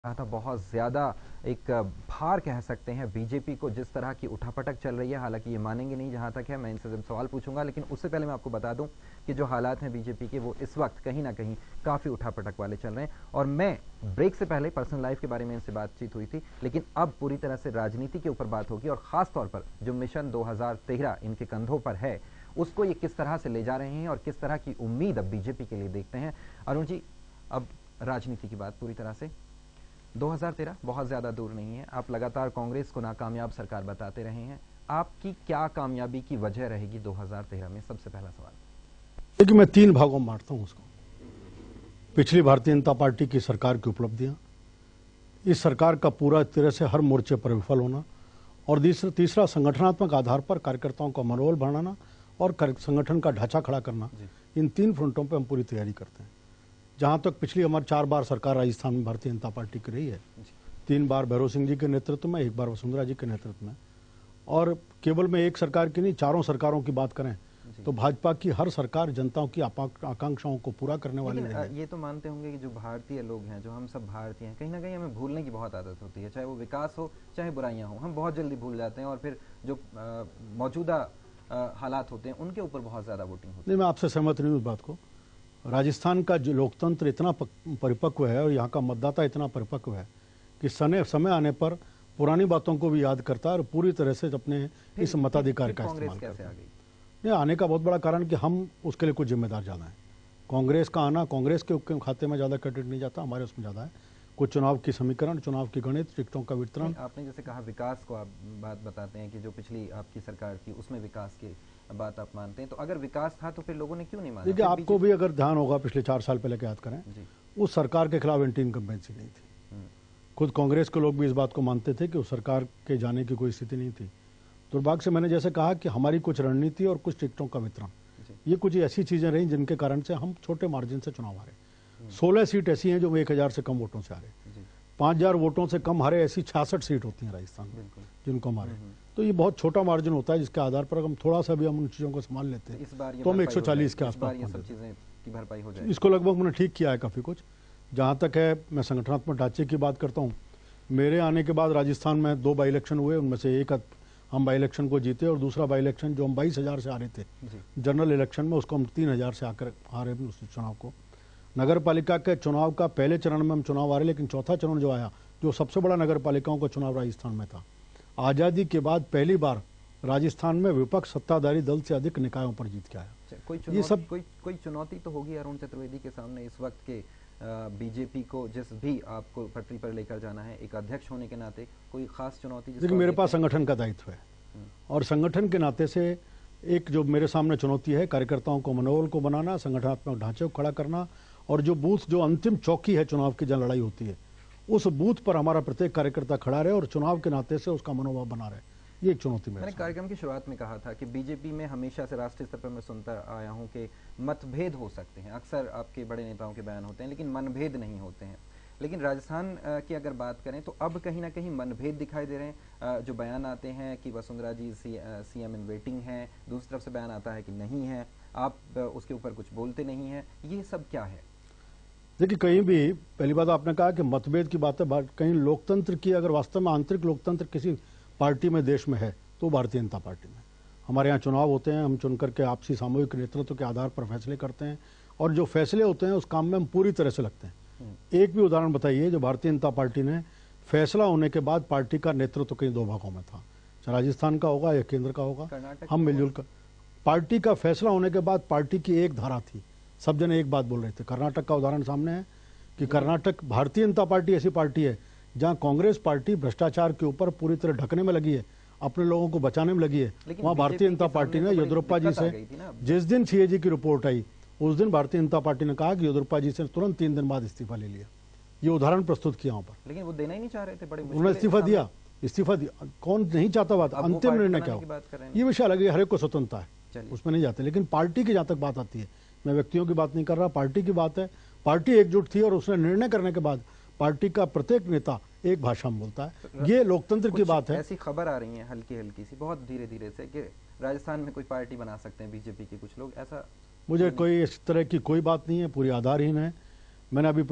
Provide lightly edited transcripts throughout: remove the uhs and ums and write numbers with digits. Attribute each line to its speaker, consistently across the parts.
Speaker 1: रहा था बहुत ज़्यादा एक भार कह सकते हैं बीजेपी को, जिस तरह की उठापटक चल रही है। हालांकि ये मानेंगे नहीं जहां तक है, मैं इनसे जब सवाल पूछूंगा, लेकिन उससे पहले मैं आपको बता दूं कि जो हालात हैं बीजेपी के वो इस वक्त कहीं ना कहीं काफ़ी उठापटक वाले चल रहे हैं। और मैं ब्रेक से पहले पर्सनल लाइफ के बारे में इनसे बातचीत हुई थी, लेकिन अब पूरी तरह से राजनीति के ऊपर बात होगी और ख़ास तौर पर जो मिशन 2013 इनके कंधों पर है उसको ये किस तरह से ले जा रहे हैं और किस तरह की उम्मीद अब बीजेपी के लिए देखते हैं। अरुण जी, अब राजनीति की बात पूरी तरह से 2013 बहुत ज़्यादा दूर नहीं है। आप लगातार कांग्रेस को नाकामयाब सरकार बताते रहे हैं। आपकी क्या कामयाबी की वजह रहेगी 2013 में? सबसे पहला सवाल।
Speaker 2: देखिए, मैं 3 भागों में बांटता हूं उसको। पिछली भारतीय जनता पार्टी की सरकार की उपलब्धियां, इस सरकार का पूरा तरह से हर मोर्चे पर विफल होना, और तीसरा संगठनात्मक आधार पर कार्यकर्ताओं का मनोबल बढ़ाना और संगठन का ढांचा खड़ा करना। इन 3 फ्रंटों पर हम पूरी तैयारी करते हैं। जहां तक पिछली हमारी 4 बार सरकार राजस्थान में भारतीय जनता पार्टी की रही है, 3 बार भैरव सिंह जी के नेतृत्व में, 1 बार वसुंधरा जी के नेतृत्व में, और केवल में एक सरकार की नहीं, 4 सरकारों की बात करें तो भाजपा की हर सरकार जनताओं की आकांक्षाओं को पूरा करने वाली है।
Speaker 1: ये तो मानते होंगे कि जो भारतीय लोग हैं, जो हम सब भारतीय हैं, कहीं ना कहीं हमें भूलने की बहुत आदत होती है, चाहे वो विकास हो चाहे बुराइयां हो, हम बहुत जल्दी भूल जाते हैं और फिर जो मौजूदा हालात होते हैं उनके ऊपर बहुत ज़्यादा वोटिंग होती है।
Speaker 2: नहीं, मैं आपसे सहमत नहीं हूँ इस बात को। राजस्थान का जो लोकतंत्र इतना परिपक्व है और यहाँ का मतदाता इतना परिपक्व है कि समय आने पर पुरानी बातों को भी याद करता है और पूरी तरह से अपने इस मताधिकार का इस्तेमाल करता है। ये आने का बहुत बड़ा कारण कि हम उसके लिए कुछ जिम्मेदार ज़्यादा है। कांग्रेस का आना, कांग्रेस के खाते में ज़्यादा क्रेडिट नहीं जाता, हमारे उसमें ज़्यादा है। कुछ चुनाव की समीकरण, चुनाव की गणित, टिकटों का वितरण।
Speaker 1: आपने जैसे कहा विकास को आप बात बताते हैं कि जो पिछली आपकी सरकार थी उसमें विकास की बात आप मानते हैं, तो अगर विकास था तो फिर लोगों ने क्यों नहीं माना?
Speaker 2: देखिए, आपको भी अगर ध्यान होगा पिछले 4 साल पहले की याद करें, उस सरकार के खिलाफ एंटी इनकम्बेंसी नहीं थी। खुद कांग्रेस के लोग भी इस बात को मानते थे कि उस सरकार के जाने की कोई स्थिति नहीं थी। दुर्भाग्य से मैंने जैसे कहा कि हमारी कुछ रणनीति और कुछ टिकटों का वितरण, ये कुछ ऐसी चीजें रही जिनके कारण से हम छोटे मार्जिन से चुनाव हारे। 16 सीट ऐसी हैं जो 1000 से कम वोटों से हारे। 5000 वोटों से कम हारे ऐसी 66 सीट होती हैं राजस्थान में जिनको हम हारे। तो ये बहुत छोटा मार्जिन होता है, जिसके आधार पर हम थोड़ा सा भी हम उन चीजों को संभाल लेते हैं तो हम 140 के आसपास
Speaker 1: की भरपाई हो जाए।
Speaker 2: इसको लगभग मैंने ठीक किया है काफी कुछ। जहां तक है, मैं संगठनात्मक ढांचे की बात करता हूँ। मेरे आने के बाद राजस्थान में 2 बाई इलेक्शन हुए, उनमें से एक हम बाई इलेक्शन को जीते और दूसरा बाई इलेक्शन जो हम 22,000 से हारे थे जनरल इलेक्शन में, उसको हम 3000 से आकर हारे उस चुनाव को। नगर पालिका के चुनाव का पहले चरण में हम चुनाव हारे, लेकिन चौथा चरण जो आया, जो सबसे बड़ा नगर पालिकाओं का चुनाव राजस्थान में था, आज़ादी के बाद पहली बार राजस्थान में विपक्ष सत्ताधारी दल से अधिक निकायों पर जीत के आया।
Speaker 1: ये सब कोई चुनौती तो होगी अरुण चतुर्वेदी के सामने इस वक्त के बीजेपी को, जिस भी आपको पटरी पर लेकर जाना है, एक अध्यक्ष होने के नाते कोई खास चुनौती?
Speaker 2: देखिए, मेरे पास संगठन का दायित्व है और संगठन के नाते से एक जो मेरे सामने चुनौती है, कार्यकर्ताओं को मनोबल को बनाना, संगठनात्मक ढांचे को खड़ा करना, और जो बूथ, जो अंतिम चौकी है चुनाव की जहाँ लड़ाई होती है, उस बूथ पर हमारा प्रत्येक कार्यकर्ता खड़ा रहे और चुनाव के नाते से उसका मनोभाव बना रहे। ये एक चुनौती
Speaker 1: मैंने कार्यक्रम की शुरुआत में कहा था कि बीजेपी में हमेशा से राष्ट्रीय स्तर पर मैं सुनता आया हूं कि मतभेद हो सकते हैं, अक्सर आपके बड़े नेताओं के बयान होते हैं, लेकिन मनभेद नहीं होते हैं। लेकिन राजस्थान की अगर बात करें तो अब कहीं ना कहीं मनभेद दिखाई दे रहे हैं। जो बयान आते हैं कि वसुंधरा जी सीएम इन वेटिंग हैं, दूसरी तरफ से बयान आता है कि नहीं है, आप उसके ऊपर कुछ बोलते नहीं हैं, ये सब क्या है?
Speaker 2: देखिए, कहीं भी पहली बात आपने कहा कि मतभेद की बात है, कहीं लोकतंत्र की अगर वास्तव में आंतरिक लोकतंत्र किसी पार्टी में, देश में है, तो भारतीय जनता पार्टी में। हमारे यहाँ चुनाव होते हैं, हम चुन करके आपसी सामूहिक नेतृत्व के आधार पर फैसले करते हैं और जो फैसले होते हैं उस काम में हम पूरी तरह से लगते हैं। एक भी उदाहरण बताइए जो भारतीय जनता पार्टी ने फैसला होने के बाद पार्टी का नेतृत्व कहीं 2 भागों में था, चाहे राजस्थान का होगा या केंद्र का होगा, हम मिलजुल कर पार्टी का फैसला होने के बाद पार्टी की एक धारा थी, सब जने एक बात बोल रहे थे। कर्नाटक का उदाहरण सामने है कि कर्नाटक, भारतीय जनता पार्टी ऐसी पार्टी है जहां कांग्रेस पार्टी भ्रष्टाचार के ऊपर पूरी तरह ढकने में लगी है, अपने लोगों को बचाने में लगी है। वहां भारतीय जनता पार्टी ने येदियुरप्पा जी से, जिस दिन सीएजी की रिपोर्ट आई उस दिन भारतीय जनता पार्टी ने कहा कि येदियुरप्पा जी से तुरंत 3 दिन बाद इस्तीफा ले लिया। ये उदाहरण प्रस्तुत किया वहां पर।
Speaker 1: लेकिन वो देना ही नहीं चाह रहे थे, बड़े
Speaker 2: उन्होंने इस्तीफा दिया। कौन नहीं चाहता? बात अंतिम निर्णय क्या हो, ये विषय अलग है, हर एक को स्वतंत्रता है, उसमें नहीं जाते। लेकिन पार्टी की जहां तक बात आती है, मैं व्यक्तियों की बात नहीं कर रहा, पार्टी की बात है। पार्टी एकजुट थी और उसने निर्णय करने के बाद पार्टी का प्रत्येक नेता एक भाषा में बोलता है। ये लोकतंत्र की बात है।
Speaker 1: ऐसी खबर आ रही है हल्की हल्की सी, बहुत धीरे धीरे से, कि राजस्थान में कोई पार्टी बना सकते हैं बीजेपी के कुछ लोग, ऐसा?
Speaker 2: मुझे कोई इस तरह की कोई बात नहीं है, पूरी आधारहीन है। मैंने अभी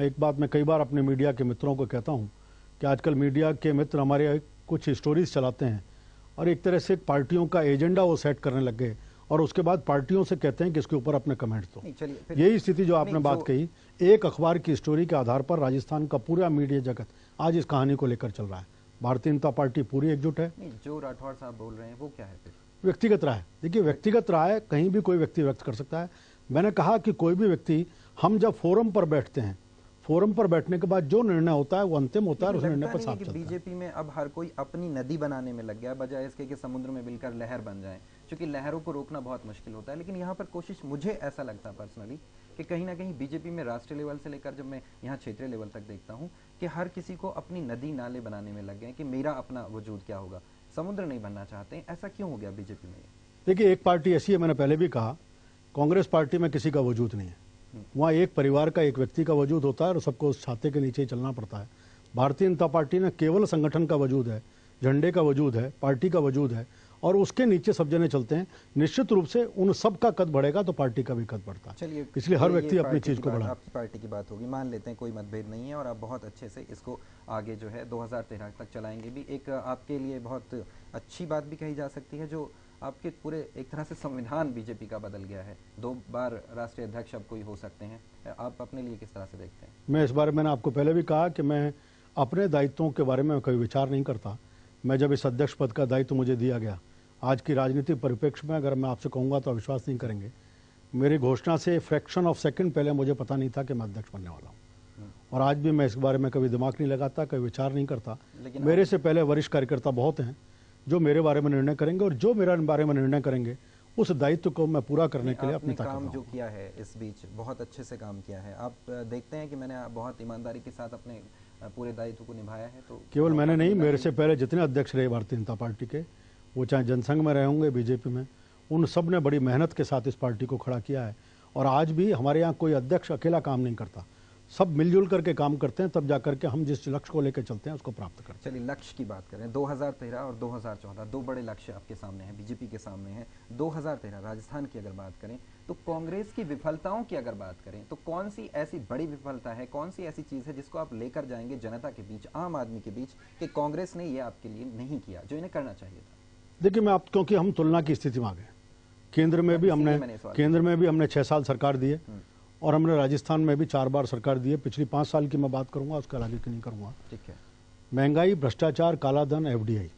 Speaker 2: एक बात मैं कई बार अपने मीडिया के मित्रों को कहता हूं कि आजकल मीडिया के मित्र हमारे कुछ स्टोरीज चलाते हैं और एक तरह से पार्टियों का एजेंडा वो सेट करने लग गए और उसके बाद पार्टियों से कहते हैं कि इसके ऊपर अपने कमेंट दो। यही स्थिति जो आपने बात कही, एक अखबार की स्टोरी के आधार पर राजस्थान का पूरा मीडिया जगत आज इस कहानी को लेकर चल रहा है। भारतीय जनता पार्टी पूरी एकजुट है।
Speaker 1: जो राठौड़ साहब बोल रहे हैं वो क्या है फिर?
Speaker 2: व्यक्तिगत राय। देखिए, व्यक्तिगत राय कहीं भी कोई व्यक्ति व्यक्त कर सकता है। मैंने कहा कि कोई भी व्यक्ति, हम जब फोरम पर बैठते हैं, फोरम पर बैठने के बाद जो निर्णय होता है वो अंतिम होता है और उस निर्णय पर साफ चलता है।
Speaker 1: बीजेपी में अब हर कोई अपनी नदी बनाने में लग गया है, बजाय इसके कि समुद्र में मिलकर लहर बन जाए, क्योंकि लहरों को रोकना बहुत मुश्किल होता है। लेकिन यहाँ पर कोशिश, मुझे ऐसा लगता है पर्सनली, कि कहीं ना कहीं बीजेपी में राष्ट्रीय लेवल से लेकर जब मैं यहाँ क्षेत्रीय लेवल तक देखता हूँ कि हर किसी को अपनी नदी नाले बनाने में लग गए कि मेरा अपना वजूद क्या होगा, समुद्र नहीं बनना चाहते। ऐसा क्यों हो गया बीजेपी में?
Speaker 2: देखिए, एक पार्टी ऐसी है, मैंने पहले भी कहा, कांग्रेस पार्टी में किसी का वजूद नहीं है। वहाँ एक परिवार का, एक व्यक्ति का वजूद होता है और सबको उस छाते के नीचे ही चलना पड़ता है। भारतीय जनता पार्टी ने केवल संगठन का वजूद है, झंडे का वजूद है, पार्टी का वजूद है और उसके नीचे सब जने चलते हैं। निश्चित रूप से उन सब का कद बढ़ेगा तो पार्टी का भी कद बढ़ता है।
Speaker 1: चलिए,
Speaker 2: इसलिए हर व्यक्ति अपनी चीज को बढ़ा।
Speaker 1: आपकी पार्टी की बात होगी, मान लेते हैं कोई मतभेद नहीं है और आप बहुत अच्छे से इसको आगे जो है 2013 तक चलाएंगे भी। एक आपके लिए बहुत अच्छी बात भी कही जा सकती है, जो आपके पूरे एक तरह से संविधान बीजेपी का बदल गया है। 2 बार राष्ट्रीय अध्यक्ष अब कोई हो सकते हैं। आप अपने लिए किस तरह से देखते हैं?
Speaker 2: मैं इस बारे में, मैंने आपको पहले भी कहा कि मैं अपने दायित्वों के बारे में कभी विचार नहीं करता। मैं जब इस अध्यक्ष पद का दायित्व मुझे दिया गया, आज की राजनीतिक परिप्रेक्ष्य में अगर मैं आपसे कहूँगा तो विश्वास नहीं करेंगे, मेरी घोषणा से फ्रैक्शन ऑफ सेकंड पहले मुझे पता नहीं था कि मैं अध्यक्ष बनने वाला हूँ। और आज भी मैं इस बारे में कभी दिमाग नहीं लगाता, कभी विचार नहीं करता। मेरे से पहले वरिष्ठ कार्यकर्ता बहुत हैं जो मेरे बारे में निर्णय करेंगे और जो मेरे बारे में निर्णय करेंगे उस दायित्व को मैं पूरा करने के लिए अपनी
Speaker 1: काम जो किया है इस बीच बहुत अच्छे से काम किया है। आप देखते हैं कि मैंने बहुत ईमानदारी के साथ अपने पूरे दायित्व को निभाया है। तो
Speaker 2: केवल मैंने नहीं, मेरे से पहले जितने अध्यक्ष रहे भारतीय जनता पार्टी के, वो चाहे जनसंघ में रहे होंगे, बीजेपी में, उन सब ने बड़ी मेहनत के साथ इस पार्टी को खड़ा किया है। और आज भी हमारे यहाँ कोई अध्यक्ष अकेला काम नहीं करता, सब मिलजुल करके काम करते हैं, तब जाकर के हम जिस लक्ष्य को लेकर चलते हैं उसको प्राप्त करते हैं।
Speaker 1: चलिए, लक्ष्य की बात करें। 2013 और 2014 2 बड़े लक्ष्य आपके सामने हैं, बीजेपी के सामने हैं। 2013 राजस्थान की अगर बात करें तो कांग्रेस की विफलताओं की अगर बात करें तो कौन सी ऐसी बड़ी विफलता है, कौन सी ऐसी चीज़ है जिसको आप लेकर जाएंगे जनता के बीच, आम आदमी के बीच, कि कांग्रेस ने ये आपके लिए नहीं किया जो इन्हें करना चाहिए था?
Speaker 2: देखिए, मैं आप, क्योंकि हम तुलना की स्थिति में आ गए, केंद्र में भी हमने 6 साल सरकार दी है और हमने राजस्थान में भी 4 बार सरकार दी है। पिछली 5 साल की मैं बात करूंगा, उसके आगे की नहीं करूंगा। ठीक है। महंगाई, भ्रष्टाचार, कालाधन, एफडीआई,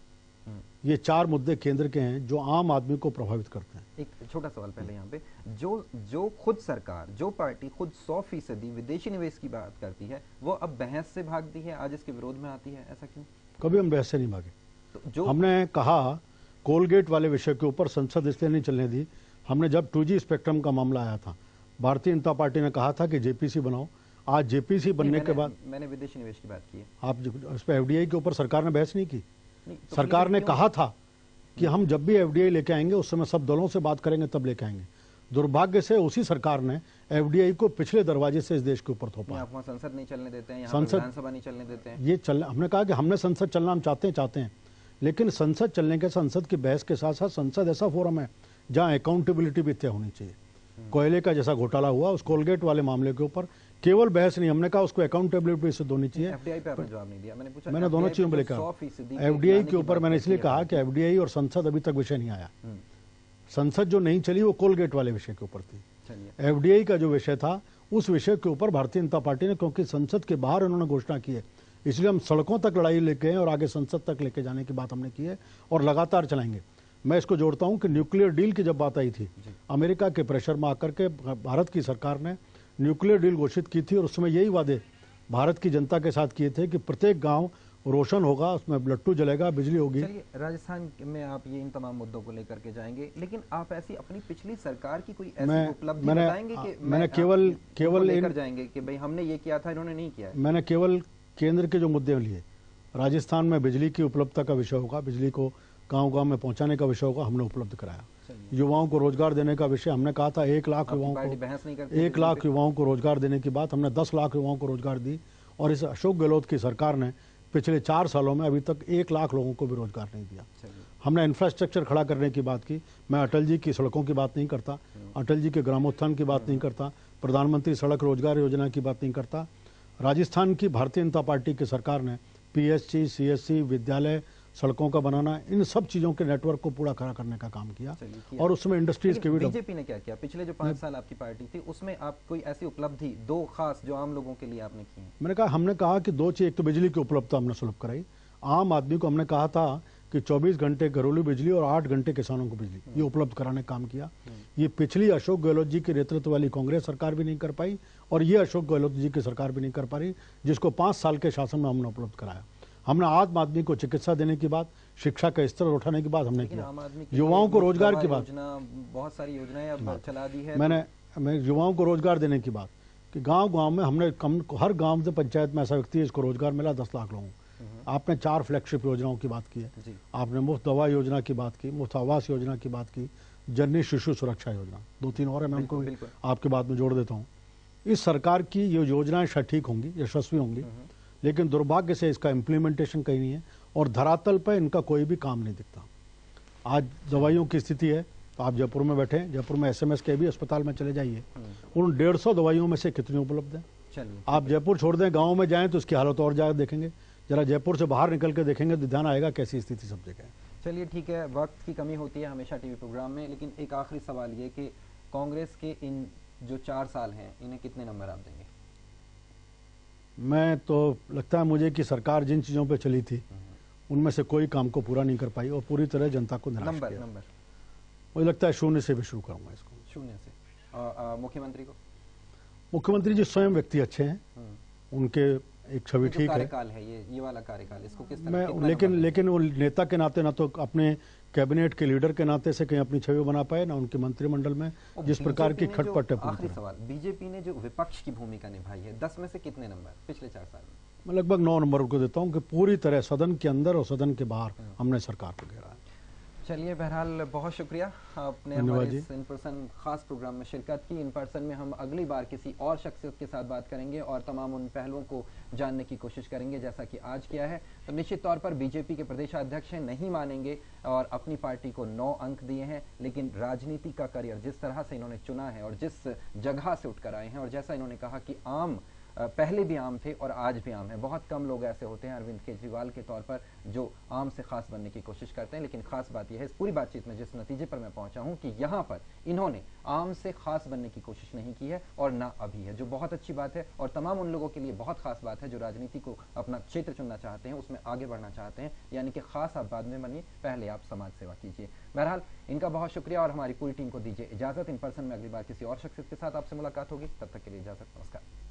Speaker 2: ये 4 मुद्दे केंद्र के हैं जो आम आदमी को प्रभावित करते हैं।
Speaker 1: एक छोटा सवाल पहले यहाँ पे, जो खुद सरकार, जो पार्टी खुद 100% विदेशी निवेश की बात करती है, वो अब बहस से भागती है, आज इसके विरोध में आती है, ऐसा क्यों?
Speaker 2: कभी हम बहस से नहीं भागे।
Speaker 1: तो जो
Speaker 2: हमने कहा कोलगेट वाले विषय के ऊपर संसद इसलिए नहीं चलने दी, हमने जब 2G स्पेक्ट्रम का मामला आया था, भारतीय जनता पार्टी ने कहा था कि जेपीसी बनाओ। आज जेपीसी बनने के बाद
Speaker 1: मैंने विदेशी निवेश की बात की है।
Speaker 2: आप उस पर एफडीआई के ऊपर सरकार ने बहस नहीं की। तो सरकार ने कहा था कि हम जब भी एफडीआई लेके आएंगे उस समय सब दलों से बात करेंगे तब लेके आएंगे। दुर्भाग्य से उसी सरकार ने एफडीआई को पिछले दरवाजे से इस देश के ऊपर थोपा।
Speaker 1: आप संसद नहीं चलने देते हैं, यहाँ विधानसभा नहीं चलने देते हैं।
Speaker 2: ये चल, हमने कहा कि हमने संसद चलना हम चाहते हैं, लेकिन संसद चलने के, संसद की बहस के साथ साथ संसद ऐसा फोरम है जहाँ अकाउंटेबिलिटी भी तय होनी चाहिए। कोयले का जैसा घोटाला हुआ, उस कोलगेट वाले मामले के ऊपर केवल बहस नहीं, हमने कहा उसको अकाउंटेबिलिटी से होनी चाहिए।
Speaker 1: एफडीआई पे आपने जवाब नहीं दिया।
Speaker 2: मैंने दोनों चीजों पर लिखा। एफडीआई के ऊपर मैंने इसलिए कहा कि एफडीआई और संसद अभी तक विषय नहीं आया। संसद जो नहीं चली वो कोलगेट वाले विषय के ऊपर थी। एफडीआई का जो विषय था उस विषय के ऊपर भारतीय जनता पार्टी ने, क्योंकि संसद के बाहर उन्होंने घोषणा की है, इसलिए हम सड़कों तक लड़ाई लेके हैं और आगे संसद तक लेके जाने की बात हमने की है और लगातार चलाएंगे। मैं इसको जोड़ता हूं कि न्यूक्लियर डील की जब बात आई थी, अमेरिका के प्रेशर में आकर के भारत की सरकार ने न्यूक्लियर डील घोषित की थी और उसमें यही वादे भारत की जनता के साथ किए थे कि प्रत्येक गांव रोशन होगा, उसमें लट्टू जलेगा, बिजली होगी।
Speaker 1: चलिए, राजस्थान में आप ये इन तमाम मुद्दों को लेकर के जाएंगे, लेकिन आप ऐसी अपनी पिछली सरकार की कोई ऐसी उपलब्धि बताएंगे कि
Speaker 2: मैंने केवल
Speaker 1: लेकर जाएंगे कि भाई हमने ये किया था, इन्होंने नहीं किया?
Speaker 2: मैंने केवल केंद्र के जो मुद्दे लिए, राजस्थान में बिजली की उपलब्धता का विषय होगा, बिजली को गांव-गांव में पहुंचाने का विषय होगा, हमने उपलब्ध कराया। युवाओं को रोजगार देने का विषय हमने कहा था 1 लाख युवाओं को, 1 लाख युवाओं को रोजगार देने की बात, हमने 10 लाख युवाओं को रोजगार दी। और इस अशोक गहलोत की सरकार ने पिछले 4 सालों में अभी तक 1 लाख लोगों को भी रोजगार नहीं दिया। हमने इंफ्रास्ट्रक्चर खड़ा करने की बात की। मैं अटल जी की सड़कों की बात नहीं करता, अटल जी के ग्रामोत्थान की बात नहीं करता, प्रधानमंत्री सड़क रोजगार योजना की बात नहीं करता। राजस्थान की भारतीय जनता पार्टी की सरकार ने पीएचसी, सीएससी, विद्यालय, सड़कों का बनाना, इन सब चीज़ों के नेटवर्क को पूरा खड़ा करने का काम किया और उसमें इंडस्ट्रीज के भी।
Speaker 1: बीजेपी ने क्या किया पिछले जो 5 साल आपकी पार्टी थी, उसमें आप कोई ऐसी उपलब्धि दो खास जो आम लोगों के लिए आपने की है?
Speaker 2: हमने कहा कि दो चीज़, एक तो बिजली की उपलब्धता हमने सुलभ कराई। आम आदमी को हमने कहा था कि 24 घंटे घरेलू बिजली और 8 घंटे किसानों को बिजली, ये उपलब्ध कराने का काम किया। ये पिछली अशोक गहलोत जी के नेतृत्व वाली कांग्रेस सरकार भी नहीं कर पाई और ये अशोक गहलोत जी की सरकार भी नहीं कर पा रही, जिसको 5 साल के शासन में हमने उपलब्ध कराया। हमने आम आदमी को चिकित्सा देने की बात, शिक्षा का स्तर उठाने की बात हमने किया, युवाओं को रोजगार की बात,
Speaker 1: बहुत सारी योजनाएं अब चला दी है।
Speaker 2: मैं युवाओं को रोजगार देने की बात कि गांव-गांव में हमने हर गांव से पंचायत में ऐसा व्यक्ति है जिसको रोजगार मिला 10 लाख लोगों को। आपने 4 फ्लैगशिप योजनाओं की बात की है, आपने मुफ्त दवा योजना की बात की, मुफ्त आवास योजना की बात की, जननी शिशु सुरक्षा योजना, 2-3 और है, मैं उनको आपके बात में जोड़ देता हूँ। इस सरकार की ये योजनाएं सटीक होंगी, यशस्वी होंगी, लेकिन दुर्भाग्य से इसका इम्प्लीमेंटेशन कहीं नहीं है और धरातल पर इनका कोई भी काम नहीं दिखता। आज दवाइयों की स्थिति है तो आप जयपुर में बैठे, जयपुर में एसएमएस के भी अस्पताल में चले जाइए, उन 150 दवाइयों में से कितनी उपलब्ध है? आप जयपुर छोड़ दें, गाँव में जाएं तो उसकी हालत और ज़्यादा देखेंगे। जरा जयपुर से बाहर निकल के देखेंगे तो ध्यान आएगा कैसी स्थिति सब जगह है।
Speaker 1: चलिए ठीक है, वक्त की कमी होती है हमेशा टीवी प्रोग्राम में, लेकिन एक आखिरी सवाल ये कि कांग्रेस के इन जो 4 साल हैं, इन्हें कितने नंबर आप देंगे?
Speaker 2: मैं तो लगता है मुझे कि सरकार जिन चीज़ों पे चली थी उनमें से कोई काम को पूरा नहीं कर पाई और पूरी तरह जनता को निराश किया।
Speaker 1: नंबर
Speaker 2: मुझे लगता है 0 से भी शुरू करूंगा इसको।
Speaker 1: 0 से। मुख्यमंत्री को?
Speaker 2: मुख्यमंत्री जी स्वयं व्यक्ति अच्छे हैं, उनके एक छवि ठीक है।
Speaker 1: कार्यकाल है ये वाला कार्यकाल, इसको किस तरह?
Speaker 2: मैं लेकिन वो नेता के नाते ना तो अपने कैबिनेट के लीडर के नाते से कहीं अपनी छवि बना पाए, ना उनके मंत्रिमंडल में जिस प्रकार की खटपट है।
Speaker 1: आखिरी सवाल, बीजेपी ने जो विपक्ष की भूमिका निभाई है, 10 में से कितने नंबर पिछले 4 साल में?
Speaker 2: मैं लगभग 9 नंबर को देता हूँ कि पूरी तरह सदन के अंदर और सदन के बाहर हमने सरकार को घेरा है।
Speaker 1: चलिए बहरहाल बहुत शुक्रिया, आपने हमारे इस इन पर्सन खास प्रोग्राम में शिरकत की। इन पर्सन में हम अगली बार किसी और शख्सियत के साथ बात करेंगे और तमाम उन पहलुओं को जानने की कोशिश करेंगे जैसा कि आज किया है। तो निश्चित तौर पर बीजेपी के प्रदेशाध्यक्ष हैं, नहीं मानेंगे और अपनी पार्टी को 9 अंक दिए हैं, लेकिन राजनीति का करियर जिस तरह से इन्होंने चुना है और जिस जगह से उठकर आए हैं और जैसा इन्होंने कहा कि आम पहले भी आम थे और आज भी आम है, बहुत कम लोग ऐसे होते हैं अरविंद केजरीवाल के तौर पर जो आम से खास बनने की कोशिश करते हैं। लेकिन खास बात यह है इस पूरी बातचीत में जिस नतीजे पर मैं पहुंचा हूं कि यहां पर इन्होंने आम से खास बनने की कोशिश नहीं की है और ना अभी है, जो बहुत अच्छी बात है और तमाम उन लोगों के लिए बहुत खास बात है जो राजनीति को अपना क्षेत्र चुनना चाहते हैं, उसमें आगे बढ़ना चाहते हैं। यानी कि खास आप बाद में बनिए, पहले आप समाज सेवा कीजिए। बहरहाल इनका बहुत शुक्रिया और हमारी पूरी टीम को दीजिए इजाजत। इन पर्सन में अगली बार किसी और शख्सियत के साथ आपसे मुलाकात होगी, तब तक के लिए इजाजत, नमस्कार।